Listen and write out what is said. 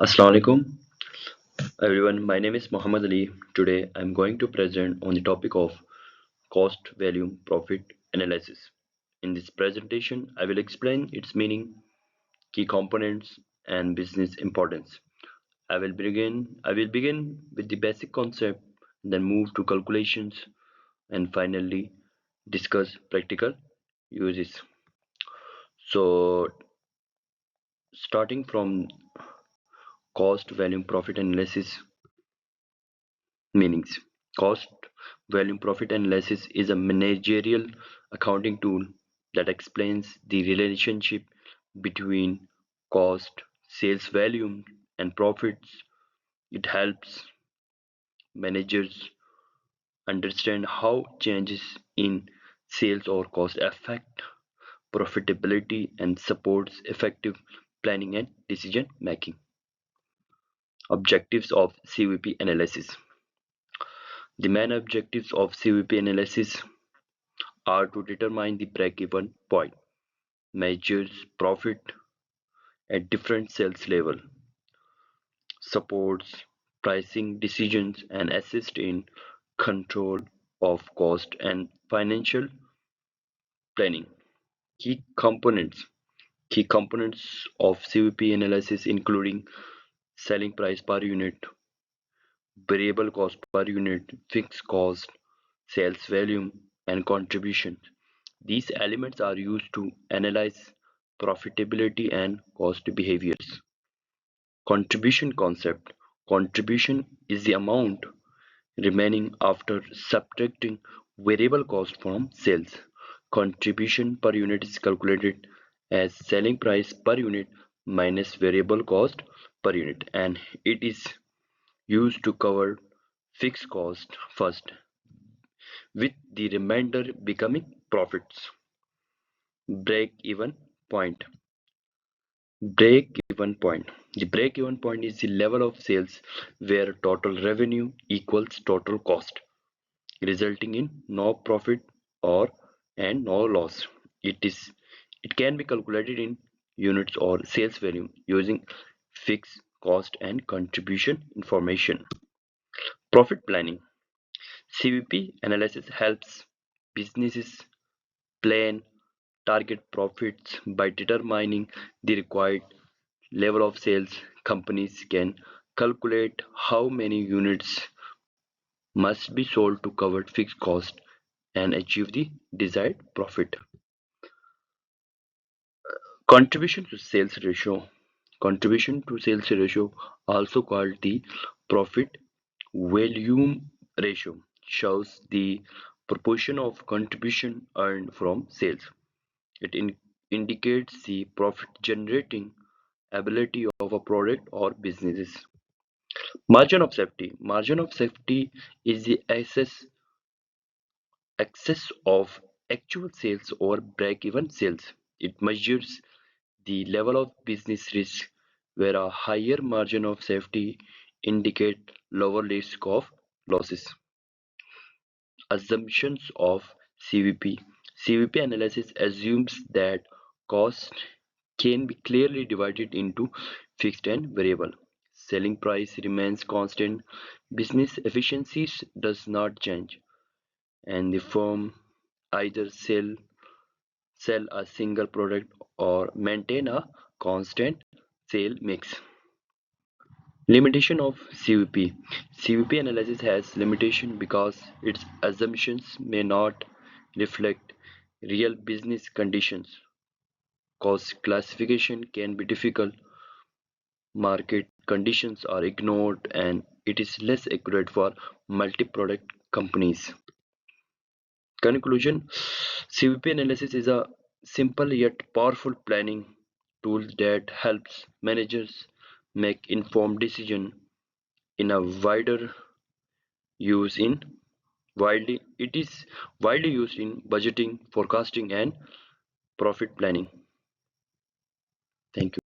Assalamu alaikum everyone. My name is Muhammad Ali. Today I'm going to present on the topic of cost value profit analysis. In this presentation, I will explain its meaning, key components, and business importance. I will begin with the basic concept, then move to calculations, and finally discuss practical uses. So, starting from cost value profit analysis meanings. Cost value profit analysis is a managerial accounting tool that explains the relationship between cost, sales volume, and profits. It helps managers understand how changes in sales or cost affect profitability and supports effective planning and decision making. Objectives of CVP analysis. The main objectives of CVP analysis are to determine the break-even point, measures profit at different sales level, supports pricing decisions, and assist in control of cost and financial planning. Key components. Key components of CVP analysis including selling price per unit, variable cost per unit, fixed cost, sales volume, and contribution. These elements are used to analyze profitability and cost behaviors. Contribution concept. Contribution is the amount remaining after subtracting variable cost from sales. Contribution per unit is calculated as selling price per unit minus variable cost per unit, and it is used to cover fixed cost first, with the remainder becoming profits. Break-even point. Break-even point. The break-even point is the level of sales where total revenue equals total cost, resulting in no profit or and no loss. It can be calculated in units or sales volume using fixed cost and contribution information. Profit planning. CVP analysis helps businesses plan target profits by determining the required level of sales. Companies can calculate how many units must be sold to cover fixed costs and achieve the desired profit. Contribution to sales ratio. Contribution to sales ratio, also called the profit volume ratio, shows the proportion of contribution earned from sales. It indicates the profit generating ability of a product or businesses. Margin of safety. Margin of safety is the excess of actual sales or break-even sales. It measures the level of business risk where a higher margin of safety indicate lower risk of losses. Assumptions of CVP. CVP analysis assumes that cost can be clearly divided into fixed and variable. Selling price remains constant, business efficiencies does not change, and the firm either sell a single product or maintain a constant sale mix. Limitation of CVP. CVP analysis has limitation because its assumptions may not reflect real business conditions. Cost classification can be difficult, market conditions are ignored, and it is less accurate for multi-product companies. Conclusion. CVP analysis is a simple yet powerful planning tool that helps managers make informed decisions in a wider use in widely it is widely used in budgeting, forecasting, and profit planning. Thank you.